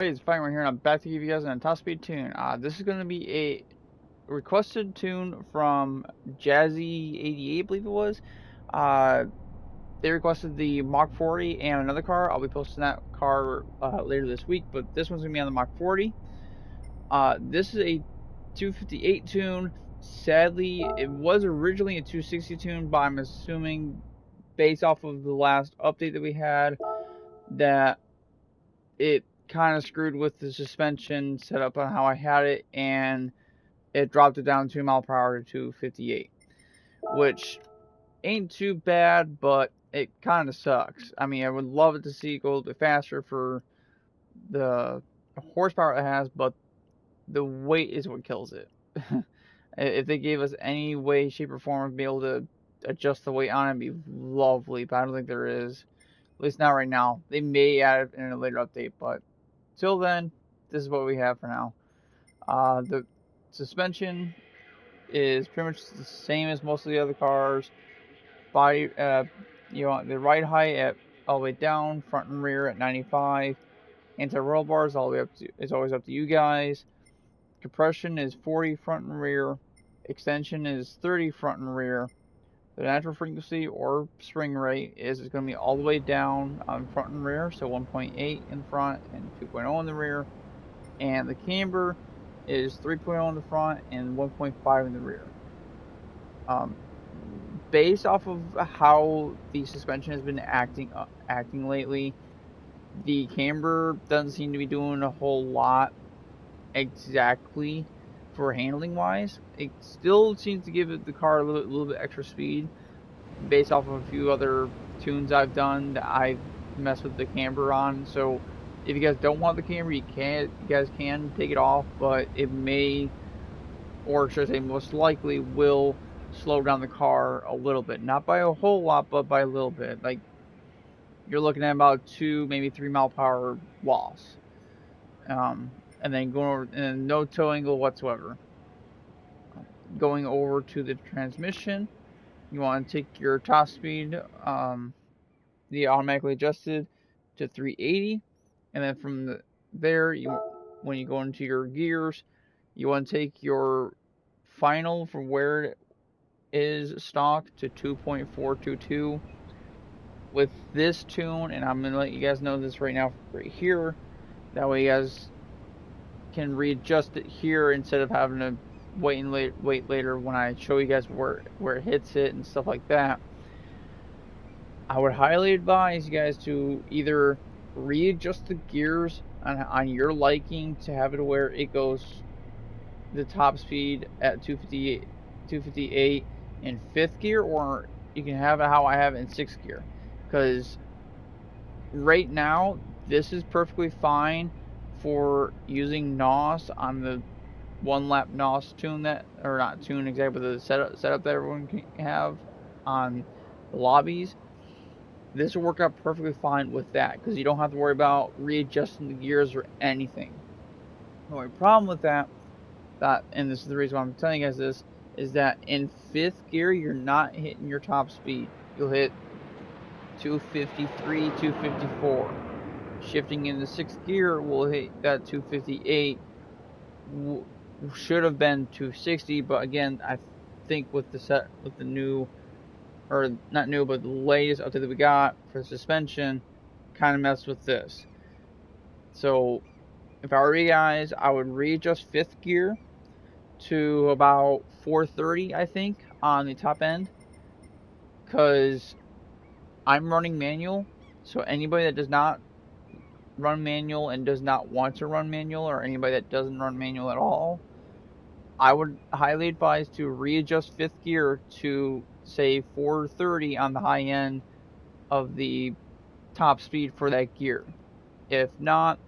Hey, it's Fine right here, and I'm back to give you guys an top speed tune. This is going to be a requested tune from Jazzy88, I believe it was. Uh, they requested the Mach 40 and another car. I'll be posting that car later this week, but this one's going to be on the Mach 40. This is a 258 tune. Sadly, it was originally a 260 tune, but I'm assuming, based off of the last update that we had, that it kind of screwed with the suspension setup on how I had it, and it dropped it down 2 mile per hour to 258, which ain't too bad, but it kind of sucks. I mean, I would love it to see it go a little bit faster for the horsepower it has, but the weight is what kills it. If they gave us any way, shape, or form to be able to adjust the weight on it, it'd be lovely, but I don't think there is. At least not right now. They may add it in a later update, but till then, this is what we have for now. The suspension is pretty much the same as most of the other cars. Body, you want the ride height at all the way down, front and rear at 95. Anti-roll bars all the way up to, it's always up to you guys. Compression is 40 front and rear. Extension is 30 front and rear. The natural frequency or spring rate is going to be all the way down on front and rear, so 1.8 in front and 2.0 in the rear. And the camber is 3.0 in the front and 1.5 in the rear. Based off of how the suspension has been acting lately, the camber doesn't seem to be doing a whole lot exactly for handling wise. It still seems to give the car a little bit extra speed based off of a few other tunes I've done that I've messed with the camber on. So if you guys don't want the camber, you guys can take it off, but it may, or should I say most likely will, slow down the car a little bit. Not by a whole lot, but by a little bit. Like, you're looking at about 2, maybe 3 mile per hour loss. And then going over, and no toe angle whatsoever. Going over to the transmission, you want to take your top speed, the automatically adjusted, to 380, and then from there, when you go into your gears, you want to take your final from where it is stock to 2.422. With this tune, and I'm gonna let you guys know this right now, right here. That way, you guys can readjust it here instead of having to wait later when I show you guys where it hits it and stuff like that. I would highly advise you guys to either readjust the gears on your liking to have it where it goes the top speed at 258 in 5th gear, or you can have it how I have it in 6th gear. Because right now, this is perfectly fine for using NOS on the 1-lap NOS tune that, or not tune exactly, but the setup that everyone can have on the lobbies. This will work out perfectly fine with that, because you don't have to worry about readjusting the gears or anything. The only problem with that, and this is the reason why I'm telling you guys this, is that in 5th gear, you're not hitting your top speed. You'll hit 253, 254. Shifting into 6th gear, we'll hit that 258. Should have been 260, but again, I think with the new, or not new, but the latest update that we got for suspension, kind of messed with this. So if I were you guys, I would readjust 5th gear to about 430, I think, on the top end, because I'm running manual. So anybody that does not run manual and does not want to run manual, or anybody that doesn't run manual at all, I would highly advise to readjust 5th gear to, say, 430 on the high end of the top speed for that gear. If not,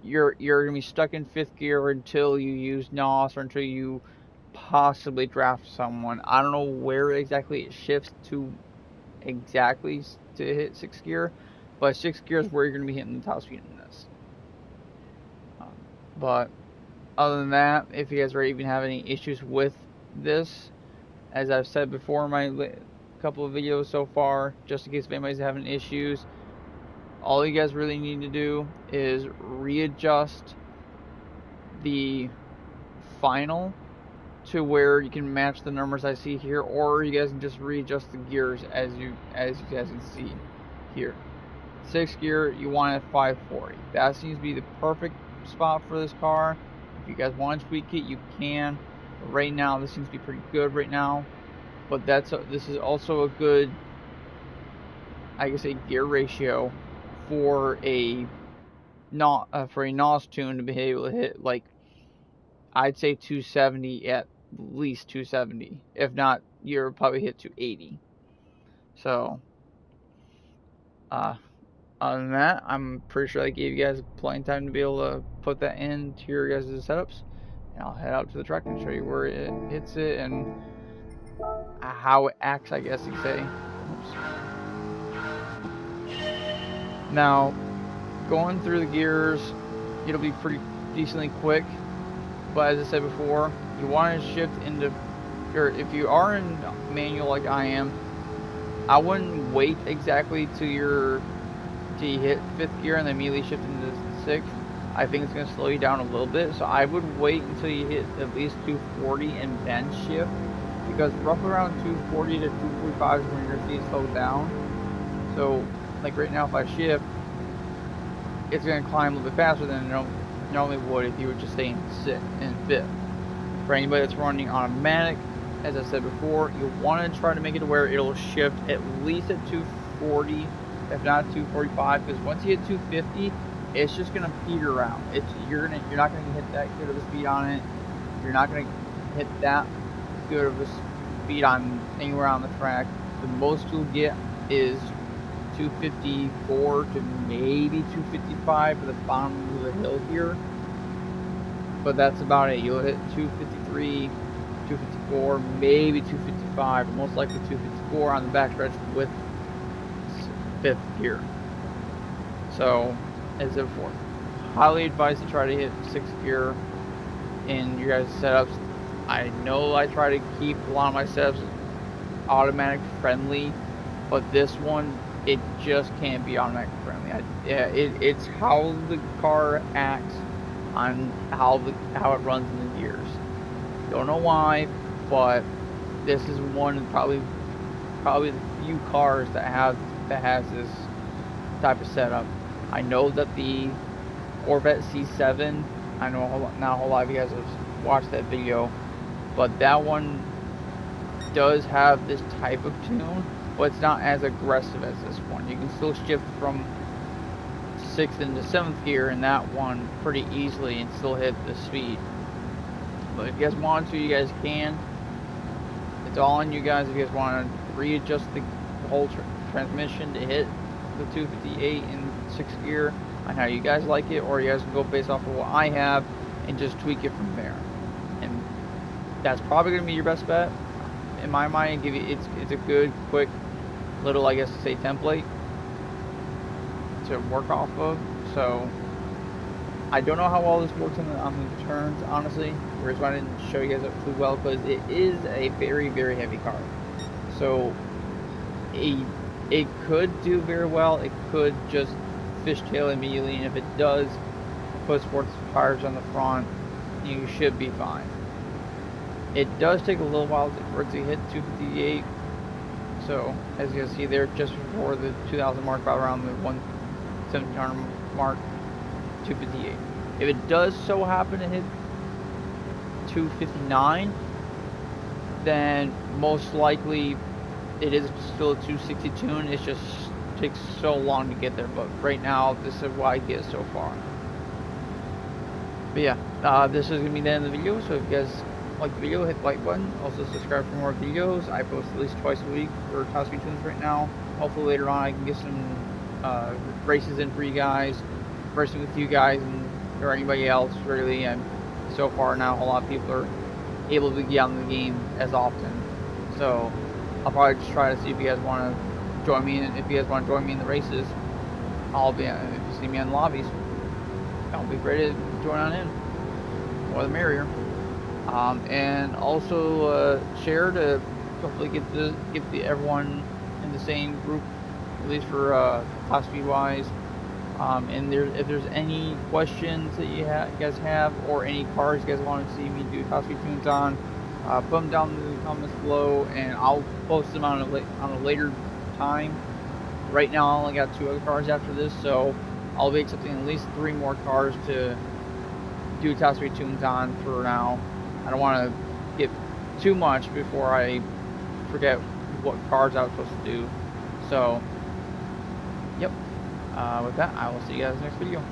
you're gonna be stuck in 5th gear until you use NOS, or until you possibly draft someone. I don't know where exactly it shifts to exactly to hit 6th gear, but 6th gear is where you're gonna be hitting the top speed in this. But other than that, if you guys are even having any issues with this, as I've said before in my couple of videos so far, just in case if anybody's having issues, all you guys really need to do is readjust the final to where you can match the numbers I see here, or you guys can just readjust the gears as you guys can see here. 6th gear, you want at 540. That seems to be the perfect spot for this car. If you guys want to tweak it, you can. But right now, this seems to be pretty good right now. But this is also a good, I guess, a gear ratio for a NOS tune to be able to hit, like, I'd say 270, at least 270. If not, you'll probably hit 280. So, other than that, I'm pretty sure I gave you guys plenty of time to be able to put that into your guys' setups. And I'll head out to the truck and show you where it hits it and how it acts, I guess you could say. Oops. Now, going through the gears, it'll be pretty decently quick. But as I said before, you want to shift into, or if you are in manual like I am, I wouldn't wait exactly till you hit 5th gear and then immediately shift into 6th. I think it's going to slow you down a little bit, so I would wait until you hit at least 240 and then shift, because roughly around 240 to 245 is when you're going to see it slow down. So, like right now, if I shift, it's going to climb a little bit faster than it normally would if you were just staying in 5th. For anybody that's running automatic, as I said before, you want to try to make it to where it'll shift at least at 240, if not 245, because once you hit 250, it's just gonna peter out. You're not gonna hit that good of a speed on it. You're not gonna hit that good of a speed on anywhere on the track. The most you'll get is 254 to maybe 255 for the bottom of the hill here. But that's about it. You'll hit 253, 254, maybe 255, but most likely 254 on the backstretch with 5th gear. So, as I said before, highly advised to try to hit 6th gear in your guys' setups. I know I try to keep a lot of my setups automatic friendly, but this one, it just can't be automatic friendly. It's how the car acts on how it runs in the gears. Don't know why, but this is one of probably the few cars that has this type of setup. I know that the Corvette C7, I know not a whole lot of you guys have watched that video, but that one does have this type of tune, but it's not as aggressive as this one. You can still shift from 6th into 7th gear in that one pretty easily and still hit the speed. But if you guys want to, you guys can. It's all on you guys. If you guys want to readjust the whole transmission to hit the 258 in 6th gear on how you guys like it, or you guys can go based off of what I have and just tweak it from there. And that's probably going to be your best bet in my mind. It's a good, quick little, I guess, to say, template to work off of. So I don't know how well this works on the turns, honestly. The reason why I didn't show you guys up too well, because it is a very, very heavy car. So it could do very well. It could just fishtail immediately, and if it does, put sports tires on the front, you should be fine. It does take a little while for it to hit 258. So as you can see there, just before the 2000 mark, about around the 1700 mark, 258. If it does so happen to hit 259, then most likely it is still a 260 tune. It just takes so long to get there, but right now this is what I get so far. But yeah, this is gonna be the end of the video. So if you guys like the video, hit the like button. Also subscribe for more videos. I post at least twice a week for top speed tunes right now. Hopefully later on I can get some races in for you guys, racing with you guys or anybody else really. And so far now, a lot of people are able to get on the game as often. So I'll probably just try to see if you guys want to join me. And if you guys want to join me in the races, I'll be. If you see me in the lobbies, I'll be ready to join on in. More the merrier. And also share to hopefully get everyone in the same group, at least for top speed wise. And if there's any questions that you guys have, or any cars you guys want to see me do top speed tunes on, put them down in the comments below, and I'll post them on a later time. Right now, I only got 2 other cars after this, so I'll be accepting at least 3 more cars to do top speed tunes on for now. I don't want to get too much before I forget what cars I was supposed to do. So, yep. With that, I will see you guys next video.